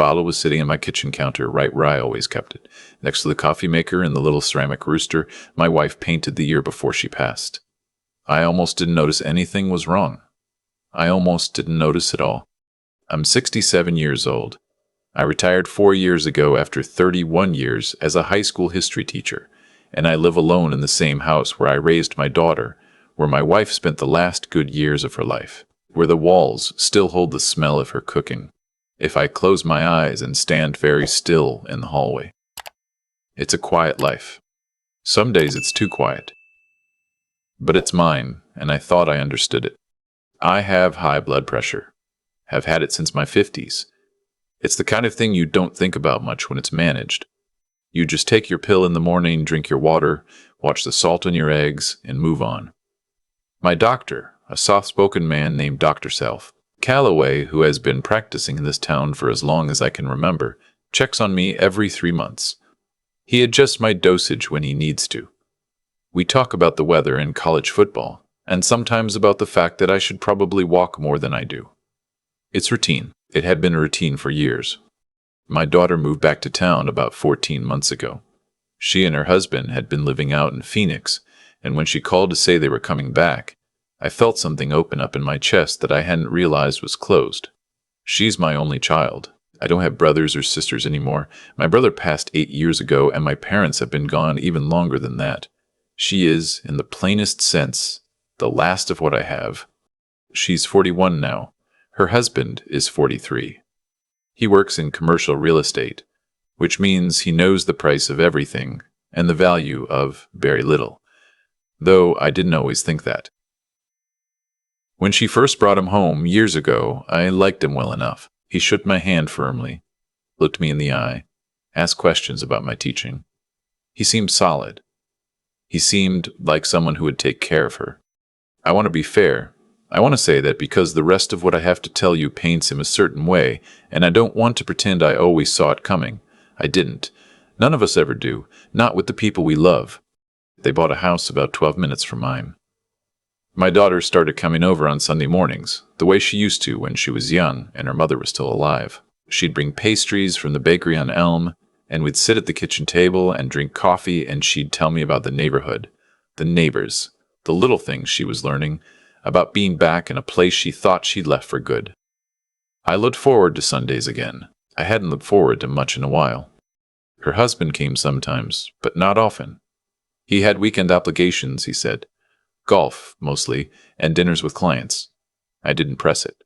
Bottle was sitting on my kitchen counter, right where I always kept it, next to the coffee maker and the little ceramic rooster my wife painted the year before she passed. I almost didn't notice anything was wrong. I almost didn't notice at all. I'm 67 years old. I retired 4 years ago after 31 years as a high school history teacher, and I live alone in the same house where I raised my daughter, where my wife spent the last good years of her life, where the walls still hold the smell of her cooking, if I close my eyes and stand very still in the hallway. It's a quiet life. Some days it's too quiet. But it's mine, and I thought I understood it. I have high blood pressure. Have had it since my 50s. It's the kind of thing you don't think about much when it's managed. You just take your pill in the morning, drink your water, watch the salt on your eggs, and move on. My doctor, a soft-spoken man named Dr. Self, Calloway, who has been practicing in this town for as long as I can remember, checks on me every 3 months. He adjusts my dosage when he needs to. We talk about the weather and college football, and sometimes about the fact that I should probably walk more than I do. It's routine. It had been a routine for years. My daughter moved back to town about 14 months ago. She and her husband had been living out in Phoenix, and when she called to say they were coming back, I felt something open up in my chest that I hadn't realized was closed. She's my only child. I don't have brothers or sisters anymore. My brother passed 8 years ago, and my parents have been gone even longer than that. She is, in the plainest sense, the last of what I have. She's 41 now. Her husband is 43. He works in commercial real estate, which means he knows the price of everything and the value of very little, though I didn't always think that. When she first brought him home years ago, I liked him well enough. He shook my hand firmly, looked me in the eye, asked questions about my teaching. He seemed solid. He seemed like someone who would take care of her. I want to be fair. I want to say that because the rest of what I have to tell you paints him a certain way, and I don't want to pretend I always saw it coming. I didn't. None of us ever do, not with the people we love. They bought a house about 12 minutes from mine. My daughter started coming over on Sunday mornings, the way she used to when she was young and her mother was still alive. She'd bring pastries from the bakery on Elm, and we'd sit at the kitchen table and drink coffee, and she'd tell me about the neighborhood, the neighbors, the little things she was learning, about being back in a place she thought she'd left for good. I looked forward to Sundays again. I hadn't looked forward to much in a while. Her husband came sometimes, but not often. He had weekend obligations, he said. Golf, mostly, and dinners with clients. I didn't press it.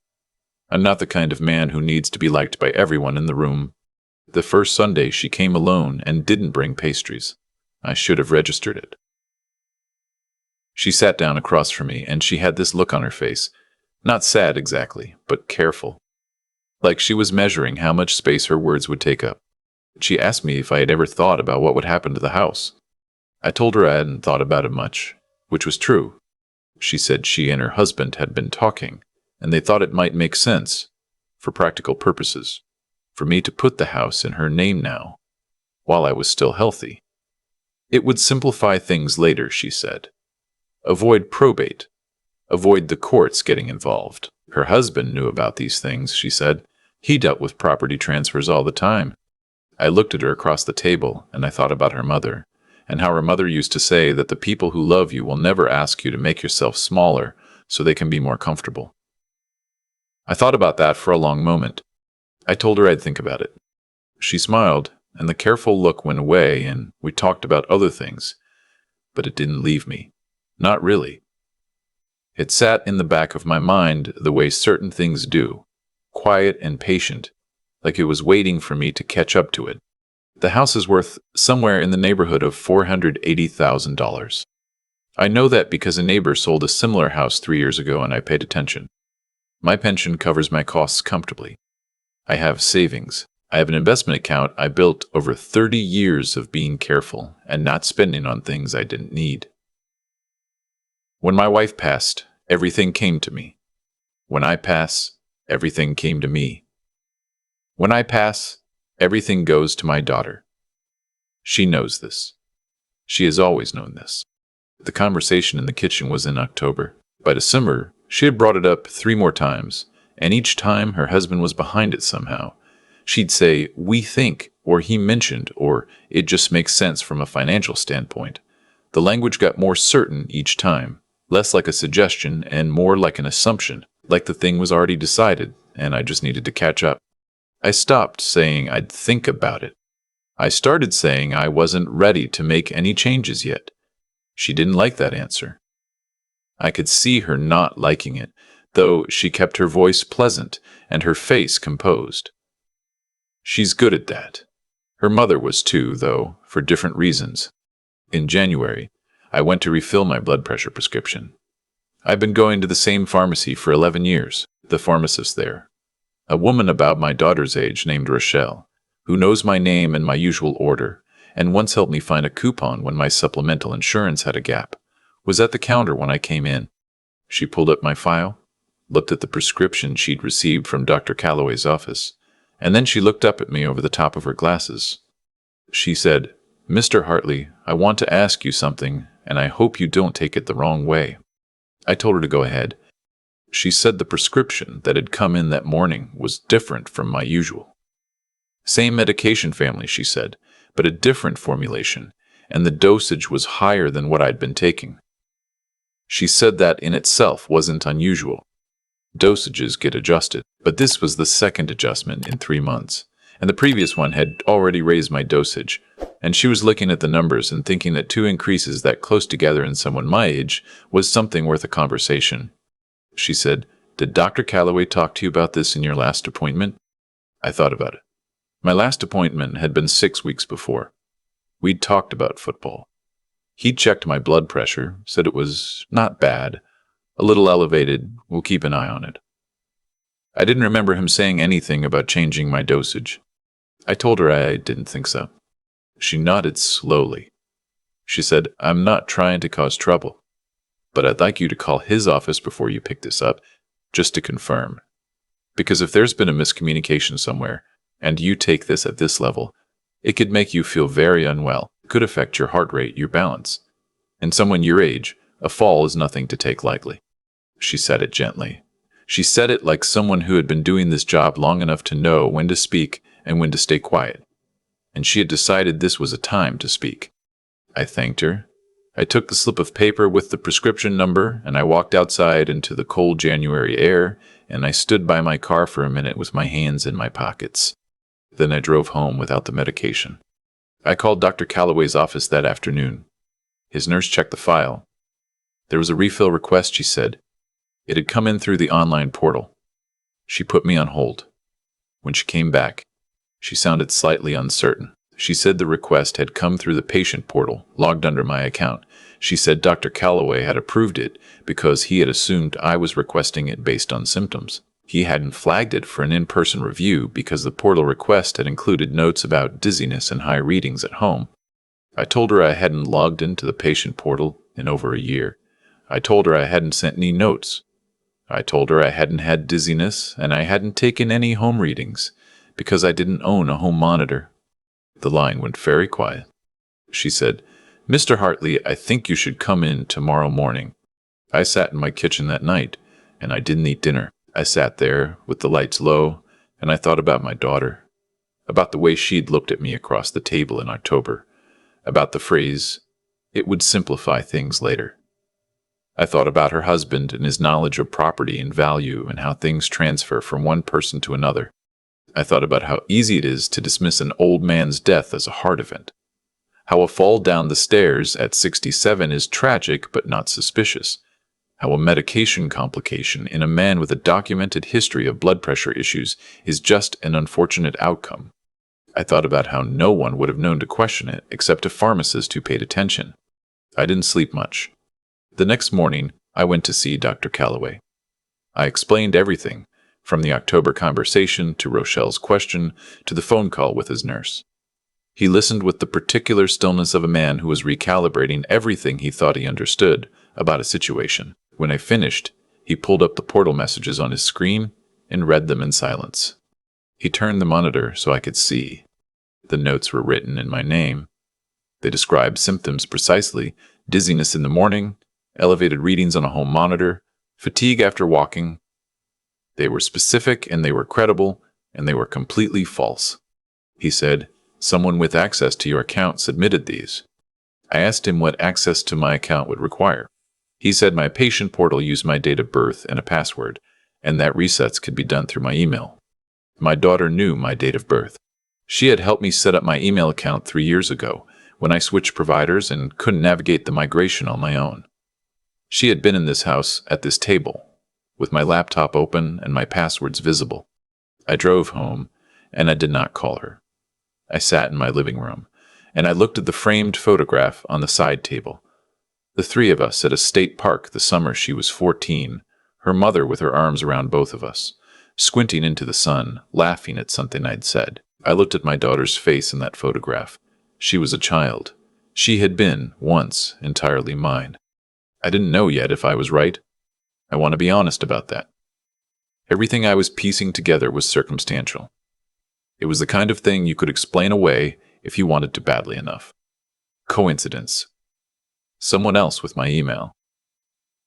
I'm not the kind of man who needs to be liked by everyone in the room. The first Sunday she came alone and didn't bring pastries. I should have registered it. She sat down across from me, and she had this look on her face. Not sad exactly, but careful. Like she was measuring how much space her words would take up. She asked me if I had ever thought about what would happen to the house. I told her I hadn't thought about it much, which was true. She said she and her husband had been talking, and they thought it might make sense, for practical purposes, for me to put the house in her name now, while I was still healthy. It would simplify things later, she said. Avoid probate. Avoid the courts getting involved. Her husband knew about these things, she said. He dealt with property transfers all the time. I looked at her across the table, and I thought about her mother, and how her mother used to say that the people who love you will never ask you to make yourself smaller so they can be more comfortable. I thought about that for a long moment. I told her I'd think about it. She smiled, and the careful look went away, and we talked about other things. But it didn't leave me. Not really. It sat in the back of my mind the way certain things do, quiet and patient, like it was waiting for me to catch up to it. The house is worth somewhere in the neighborhood of $480,000. I know that because a neighbor sold a similar house 3 years ago and I paid attention. My pension covers my costs comfortably. I have savings. I have an investment account I built over 30 years of being careful and not spending on things I didn't need. When my wife passed, everything came to me. When I pass, everything came to me. When I pass, everything goes to my daughter. She knows this. She has always known this. The conversation in the kitchen was in October. By December, she had brought it up 3 more times, and each time her husband was behind it somehow. She'd say, "We think," or "he mentioned," or "it just makes sense from a financial standpoint." The language got more certain each time, less like a suggestion and more like an assumption, like the thing was already decided, and I just needed to catch up. I stopped saying I'd think about it. I started saying I wasn't ready to make any changes yet. She didn't like that answer. I could see her not liking it, though she kept her voice pleasant and her face composed. She's good at that. Her mother was too, though, for different reasons. In January, I went to refill my blood pressure prescription. I've been going to the same pharmacy for 11 years, the pharmacist there. A woman about my daughter's age named Rochelle, who knows my name and my usual order, and once helped me find a coupon when my supplemental insurance had a gap, was at the counter when I came in. She pulled up my file, looked at the prescription she'd received from Dr. Calloway's office, and then she looked up at me over the top of her glasses. She said, "Mr. Hartley, I want to ask you something, and I hope you don't take it the wrong way." I told her to go ahead. She said the prescription that had come in that morning was different from my usual. Same medication family, she said, but a different formulation, and the dosage was higher than what I'd been taking. She said that in itself wasn't unusual. Dosages get adjusted, but this was the second adjustment in 3 months, and the previous one had already raised my dosage, and she was looking at the numbers and thinking that 2 increases that close together in someone my age was something worth a conversation. She said, "Did Dr. Calloway talk to you about this in your last appointment?" I thought about it. My last appointment had been 6 weeks before. We'd talked about football. He'd checked my blood pressure, said it was not bad, a little elevated, we'll keep an eye on it. I didn't remember him saying anything about changing my dosage. I told her I didn't think so. She nodded slowly. She said, "I'm not trying to cause trouble, but I'd like you to call his office before you pick this up, just to confirm. Because if there's been a miscommunication somewhere, and you take this at this level, it could make you feel very unwell, could affect your heart rate, your balance. And someone your age, a fall is nothing to take lightly." She said it gently. She said it like someone who had been doing this job long enough to know when to speak and when to stay quiet. And she had decided this was a time to speak. I thanked her. I took the slip of paper with the prescription number, and I walked outside into the cold January air, and I stood by my car for a minute with my hands in my pockets. Then I drove home without the medication. I called Dr. Calloway's office that afternoon. His nurse checked the file. There was a refill request, she said. It had come in through the online portal. She put me on hold. When she came back, she sounded slightly uncertain. She said the request had come through the patient portal, logged under my account. She said Dr. Calloway had approved it because he had assumed I was requesting it based on symptoms. He hadn't flagged it for an in-person review because the portal request had included notes about dizziness and high readings at home. I told her I hadn't logged into the patient portal in over a year. I told her I hadn't sent any notes. I told her I hadn't had dizziness and I hadn't taken any home readings because I didn't own a home monitor. The line went very quiet. She said, "Mr. Hartley, I think you should come in tomorrow morning." I sat in my kitchen that night, and I didn't eat dinner. I sat there with the lights low, and I thought about my daughter, about the way she'd looked at me across the table in October, about the phrase, "It would simplify things later." I thought about her husband and his knowledge of property and value and how things transfer from one person to another. I thought about how easy it is to dismiss an old man's death as a heart event, how a fall down the stairs at 67 is tragic but not suspicious, how a medication complication in a man with a documented history of blood pressure issues is just an unfortunate outcome. I thought about how no one would have known to question it except a pharmacist who paid attention. I didn't sleep much. The next morning, I went to see Dr. Calloway. I explained everything, from the October conversation to Rochelle's question to the phone call with his nurse. He listened with the particular stillness of a man who was recalibrating everything he thought he understood about a situation. When I finished, he pulled up the portal messages on his screen and read them in silence. He turned the monitor so I could see. The notes were written in my name. They described symptoms precisely: dizziness in the morning, elevated readings on a home monitor, fatigue after walking. They were specific and they were credible, and they were completely false. He said, "Someone with access to your account submitted these." I asked him what access to my account would require. He said my patient portal used my date of birth and a password, and that resets could be done through my email. My daughter knew my date of birth. She had helped me set up my email account 3 years ago when I switched providers and couldn't navigate the migration on my own. She had been in this house at this table, with my laptop open and my passwords visible. I drove home, and I did not call her. I sat in my living room, and I looked at the framed photograph on the side table. The three of us at a state park the summer she was 14, her mother with her arms around both of us, squinting into the sun, laughing at something I'd said. I looked at my daughter's face in that photograph. She was a child. She had been, once, entirely mine. I didn't know yet if I was right. I want to be honest about that. Everything I was piecing together was circumstantial. It was the kind of thing you could explain away if you wanted to badly enough. Coincidence. Someone else with my email.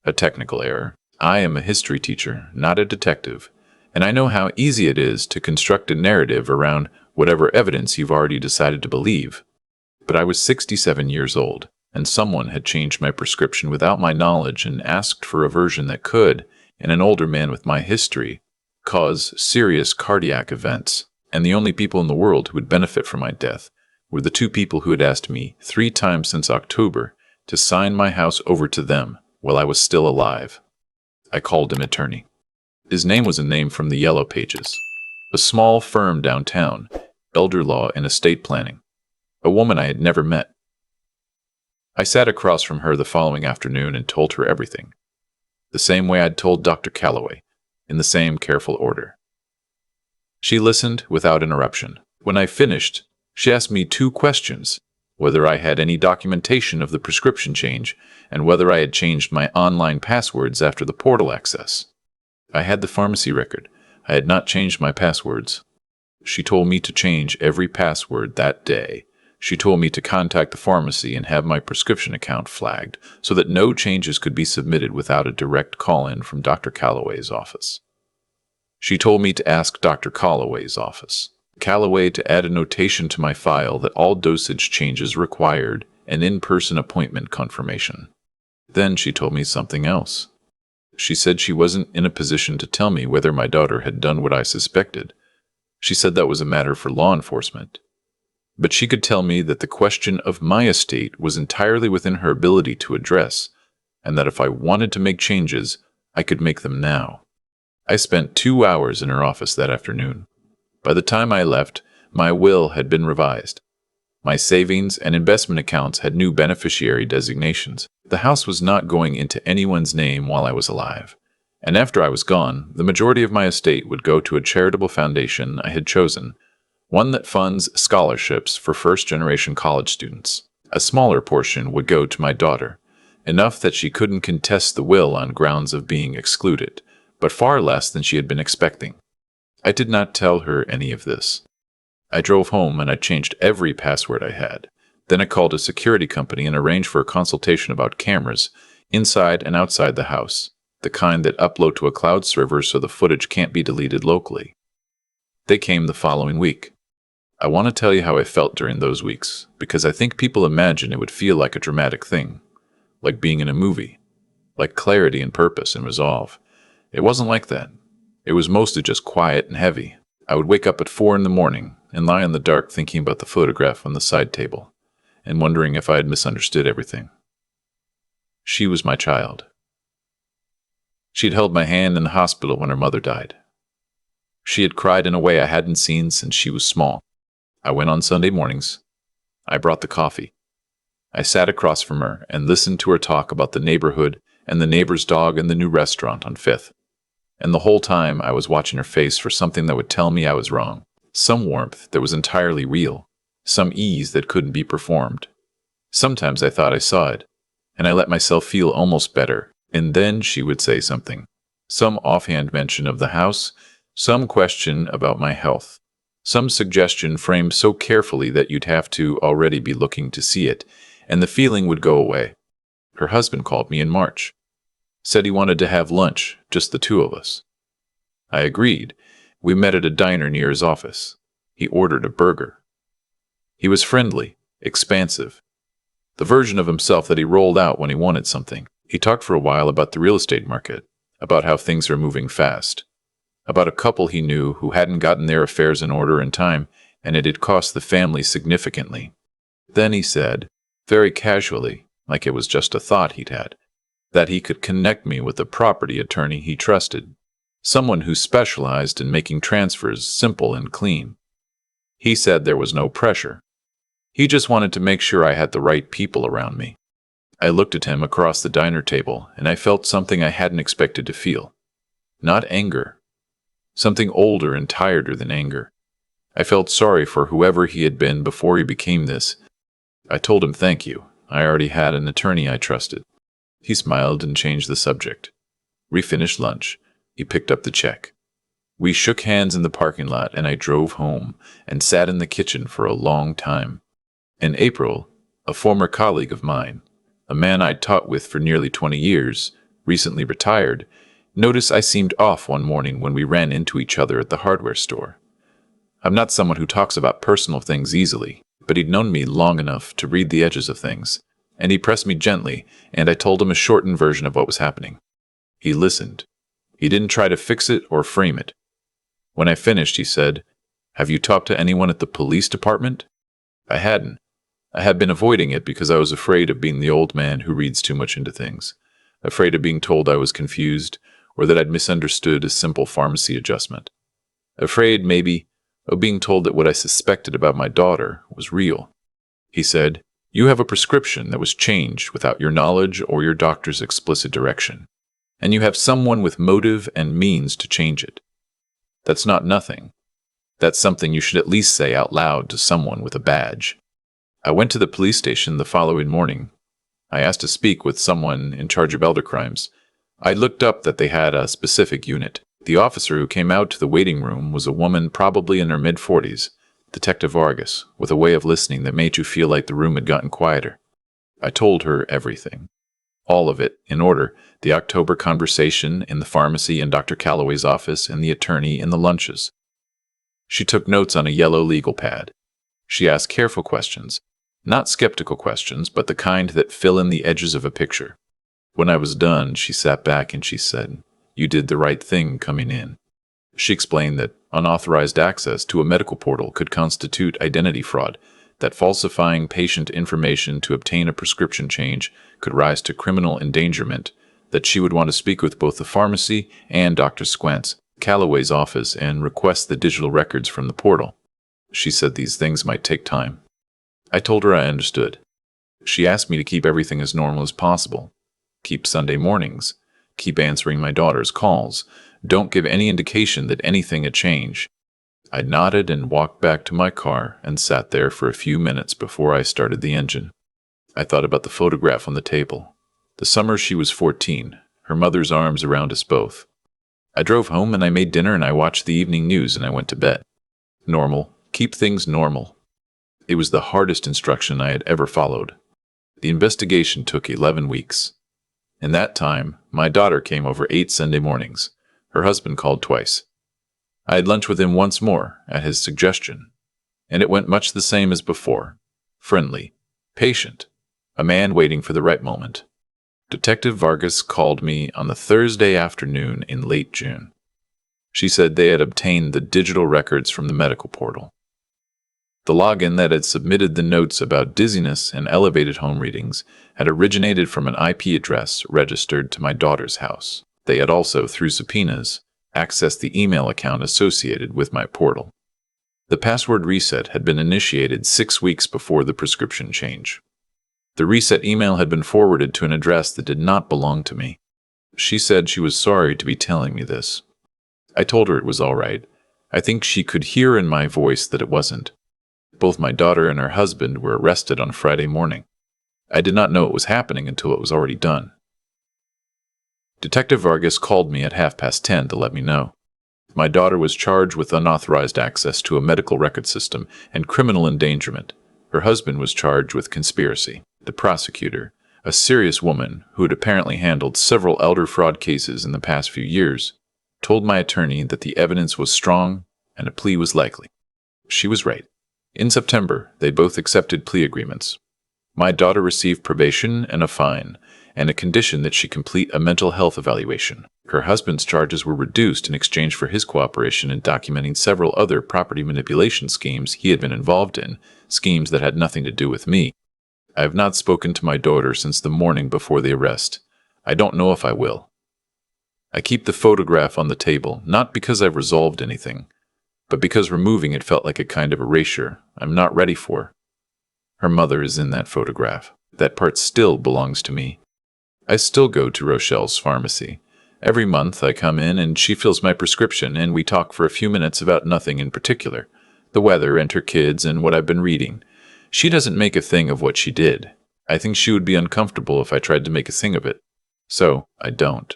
A technical error. I am a history teacher, not a detective, and I know how easy it is to construct a narrative around whatever evidence you've already decided to believe. But I was 67 years old, and someone had changed my prescription without my knowledge and asked for a version that could, in an older man with my history, cause serious cardiac events. And the only people in the world who would benefit from my death were the 2 people who had asked me 3 times since October to sign my house over to them while I was still alive. I called an attorney. His name was a name from the Yellow Pages. A small firm downtown, elder law and estate planning. A woman I had never met. I sat across from her the following afternoon and told her everything. The same way I'd told Dr. Calloway, in the same careful order. She listened without interruption. When I finished, she asked me 2 questions: whether I had any documentation of the prescription change, and whether I had changed my online passwords after the portal access. I had the pharmacy record. I had not changed my passwords. She told me to change every password that day. She told me to contact the pharmacy and have my prescription account flagged so that no changes could be submitted without a direct call-in from Dr. Calloway's office. She told me to ask Dr. Calloway's office. Calloway to add a notation to my file that all dosage changes required an in-person appointment confirmation. Then she told me something else. She said she wasn't in a position to tell me whether my daughter had done what I suspected. She said that was a matter for law enforcement. But she could tell me that the question of my estate was entirely within her ability to address, and that if I wanted to make changes, I could make them now. I spent 2 hours in her office that afternoon. By the time I left, my will had been revised. My savings and investment accounts had new beneficiary designations. The house was not going into anyone's name while I was alive. And after I was gone, the majority of my estate would go to a charitable foundation I had chosen, one that funds scholarships for first-generation college students. A smaller portion would go to my daughter, enough that she couldn't contest the will on grounds of being excluded, but far less than she had been expecting. I did not tell her any of this. I drove home and I changed every password I had. Then I called a security company and arranged for a consultation about cameras inside and outside the house, the kind that upload to a cloud server so the footage can't be deleted locally. They came the following week. I want to tell you how I felt during those weeks, because I think people imagine it would feel like a dramatic thing, like being in a movie, like clarity and purpose and resolve. It wasn't like that. It was mostly just quiet and heavy. I would wake up at 4 in the morning and lie in the dark thinking about the photograph on the side table and wondering if I had misunderstood everything. She was my child. She'd held my hand in the hospital when her mother died. She had cried in a way I hadn't seen since she was small. I went on Sunday mornings. I brought the coffee. I sat across from her and listened to her talk about the neighborhood and the neighbor's dog and the new restaurant on 5th. And the whole time I was watching her face for something that would tell me I was wrong. Some warmth that was entirely real. Some ease that couldn't be performed. Sometimes I thought I saw it, and I let myself feel almost better, and then she would say something. Some offhand mention of the house, some question about my health, some suggestion framed so carefully that you'd have to already be looking to see it, and the feeling would go away. Her husband called me in March. Said he wanted to have lunch, just the 2 of us. I agreed, We met at a diner near his office. He ordered a burger. He was friendly, expansive. The version of himself that he rolled out when he wanted something. He talked for a while about the real estate market, about how things are moving fast, about a couple he knew who hadn't gotten their affairs in order in time, and it had cost the family significantly. Then he said, very casually, like it was just a thought he'd had, that he could connect me with a property attorney he trusted, someone who specialized in making transfers simple and clean. He said there was no pressure. He just wanted to make sure I had the right people around me. I looked at him across the diner table, and I felt something I hadn't expected to feel. Not anger. Something older and tireder than anger. I felt sorry for whoever he had been before he became this. I told him thank you. I already had an attorney I trusted. He smiled and changed the subject. We finished lunch. He picked up the check. We shook hands in the parking lot, and I drove home and sat in the kitchen for a long time. In April, a former colleague of mine, a man I'd taught with for nearly 20 years, recently retired, noticed I seemed off one morning when we ran into each other at the hardware store. I'm not someone who talks about personal things easily, but he'd known me long enough to read the edges of things, and he pressed me gently, and I told him a shortened version of what was happening. He listened. He didn't try to fix it or frame it. When I finished, he said, "Have you talked to anyone at the police department?" I hadn't. I had been avoiding it because I was afraid of being the old man who reads too much into things, afraid of being told I was confused or that I'd misunderstood a simple pharmacy adjustment, afraid, maybe, of being told that what I suspected about my daughter was real. He said, "You have a prescription that was changed without your knowledge or your doctor's explicit direction, and you have someone with motive and means to change it. That's not nothing. That's something you should at least say out loud to someone with a badge." I went to the police station the following morning. I asked to speak with someone in charge of elder crimes. I looked up that they had a specific unit. The officer who came out to the waiting room was a woman probably in her mid-40s, Detective Vargas, with a way of listening that made you feel like the room had gotten quieter. I told her everything. All of it, in order: the October conversation in the pharmacy in Dr. Calloway's office and the attorney in the lunches. She took notes on a yellow legal pad. She asked careful questions, not skeptical questions, but the kind that fill in the edges of a picture. When I was done, she sat back and she said, "You did the right thing coming in." She explained that unauthorized access to a medical portal could constitute identity fraud, that falsifying patient information to obtain a prescription change could rise to criminal endangerment, that she would want to speak with both the pharmacy and Dr. Squant's, Calloway's office, and request the digital records from the portal. She said these things might take time. I told her I understood. She asked me to keep everything as normal as possible. Keep Sunday mornings. Keep answering my daughter's calls. Don't give any indication that anything had changed. I nodded and walked back to my car and sat there for a few minutes before I started the engine. I thought about the photograph on the table. The summer she was 14, her mother's arms around us both. I drove home and I made dinner and I watched the evening news and I went to bed. Normal. Keep things normal. It was the hardest instruction I had ever followed. The investigation took 11 weeks. In that time, my daughter came over 8 Sunday mornings. Her husband called twice. I had lunch with him once more, at his suggestion, and it went much the same as before. Friendly, patient, a man waiting for the right moment. Detective Vargas called me on the Thursday afternoon in late June. She said they had obtained the digital records from the medical portal. The login that had submitted the notes about dizziness and elevated home readings had originated from an IP address registered to my daughter's house. They had also, through subpoenas, accessed the email account associated with my portal. The password reset had been initiated 6 weeks before the prescription change. The reset email had been forwarded to an address that did not belong to me. She said she was sorry to be telling me this. I told her it was all right. I think she could hear in my voice that it wasn't. Both my daughter and her husband were arrested on Friday morning. I did not know it was happening until it was already done. Detective Vargas called me at 10:30 to let me know. My daughter was charged with unauthorized access to a medical record system and criminal endangerment. Her husband was charged with conspiracy. The prosecutor, a serious woman who had apparently handled several elder fraud cases in the past few years, told my attorney that the evidence was strong and a plea was likely. She was right. In September, they both accepted plea agreements. My daughter received probation and a fine, and a condition that she complete a mental health evaluation. Her husband's charges were reduced in exchange for his cooperation in documenting several other property manipulation schemes he had been involved in, schemes that had nothing to do with me. I have not spoken to my daughter since the morning before the arrest. I don't know if I will. I keep the photograph on the table, not because I've resolved anything, but because removing it felt like a kind of erasure I'm not ready for. Her mother is in that photograph. That part still belongs to me. I still go to Rochelle's pharmacy. Every month I come in and she fills my prescription and we talk for a few minutes about nothing in particular, the weather and her kids and what I've been reading. She doesn't make a thing of what she did. I think she would be uncomfortable if I tried to make a thing of it. So I don't.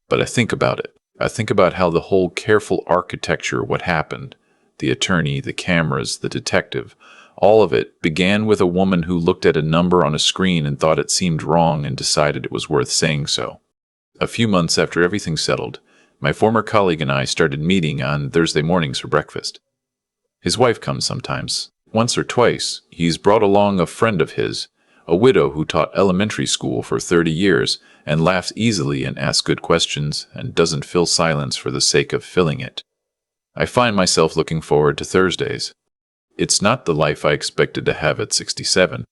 But I think about it. I think about how the whole careful architecture, what happened, the attorney, the cameras, the detective, all of it began with a woman who looked at a number on a screen and thought it seemed wrong and decided it was worth saying so. A few months after everything settled, my former colleague and I started meeting on Thursday mornings for breakfast. His wife comes sometimes. Once or twice, he's brought along a friend of his, a widow who taught elementary school for 30 years and laughs easily and asks good questions and doesn't fill silence for the sake of filling it. I find myself looking forward to Thursdays. It's not the life I expected to have at 67.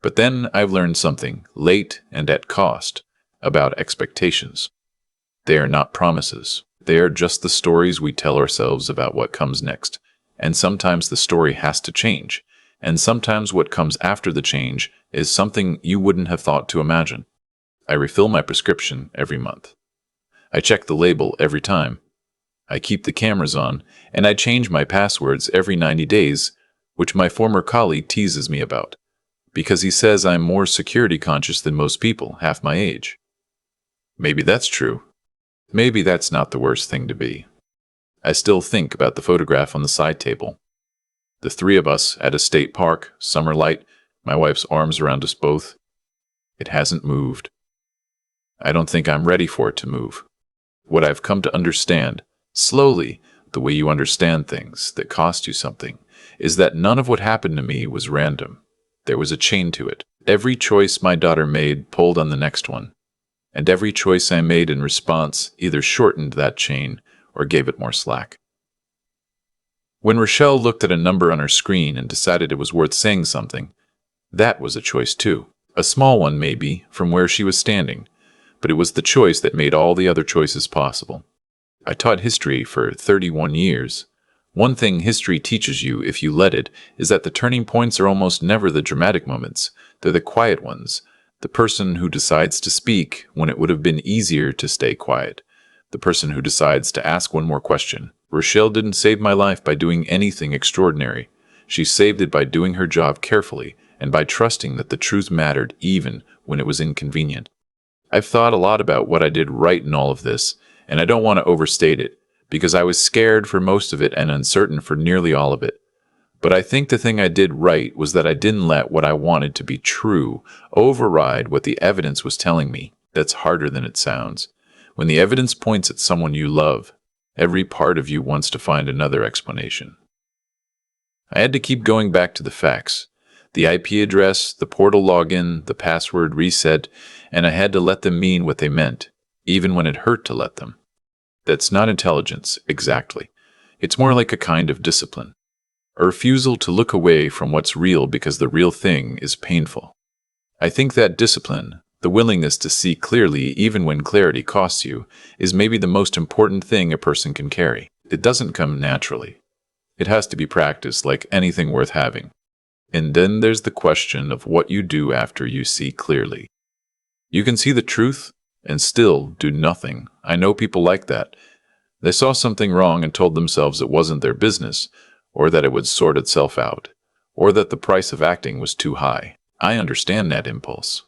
But then I've learned something, late and at cost, about expectations. They are not promises. They are just the stories we tell ourselves about what comes next. And sometimes the story has to change. And sometimes what comes after the change is something you wouldn't have thought to imagine. I refill my prescription every month. I check the label every time. I keep the cameras on, and I change my passwords every 90 days, which my former colleague teases me about, because he says I'm more security conscious than most people half my age. Maybe that's true. Maybe that's not the worst thing to be. I still think about the photograph on the side table. The three of us at a state park, summer light, my wife's arms around us both. It hasn't moved. I don't think I'm ready for it to move. What I've come to understand, slowly, the way you understand things that cost you something, is that none of what happened to me was random. There was a chain to it. Every choice my daughter made pulled on the next one. And every choice I made in response either shortened that chain or gave it more slack. When Rochelle looked at a number on her screen and decided it was worth saying something, that was a choice too. A small one maybe, from where she was standing, but it was the choice that made all the other choices possible. I taught history for 31 years. One thing history teaches you, if you let it, is that the turning points are almost never the dramatic moments. They're the quiet ones. The person who decides to speak when it would have been easier to stay quiet. The person who decides to ask one more question. Rochelle didn't save my life by doing anything extraordinary. She saved it by doing her job carefully and by trusting that the truth mattered even when it was inconvenient. I've thought a lot about what I did right in all of this, and I don't want to overstate it, because I was scared for most of it and uncertain for nearly all of it. But I think the thing I did right was that I didn't let what I wanted to be true override what the evidence was telling me. That's harder than it sounds. When the evidence points at someone you love, every part of you wants to find another explanation. I had to keep going back to the facts. The IP address, the portal login, the password reset, and I had to let them mean what they meant, even when it hurt to let them. That's not intelligence, exactly. It's more like a kind of discipline. A refusal to look away from what's real because the real thing is painful. I think that discipline, the willingness to see clearly even when clarity costs you, is maybe the most important thing a person can carry. It doesn't come naturally. It has to be practiced like anything worth having. And then there's the question of what you do after you see clearly. You can see the truth and still do nothing. I know people like that. They saw something wrong and told themselves it wasn't their business, or that it would sort itself out, or that the price of acting was too high. I understand that impulse.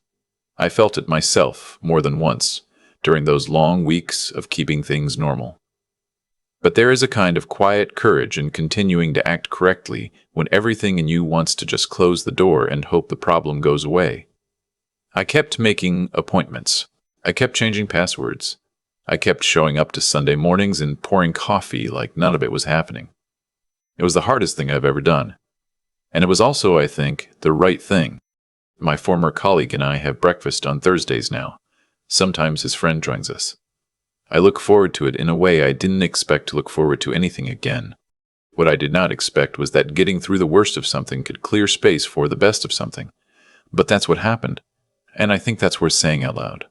I felt it myself more than once during those long weeks of keeping things normal. But there is a kind of quiet courage in continuing to act correctly when everything in you wants to just close the door and hope the problem goes away. I kept making appointments. I kept changing passwords. I kept showing up to Sunday mornings and pouring coffee like none of it was happening. It was the hardest thing I've ever done. And it was also, I think, the right thing. My former colleague and I have breakfast on Thursdays now. Sometimes his friend joins us. I look forward to it in a way I didn't expect to look forward to anything again. What I did not expect was that getting through the worst of something could clear space for the best of something. But that's what happened. And I think that's worth saying out loud.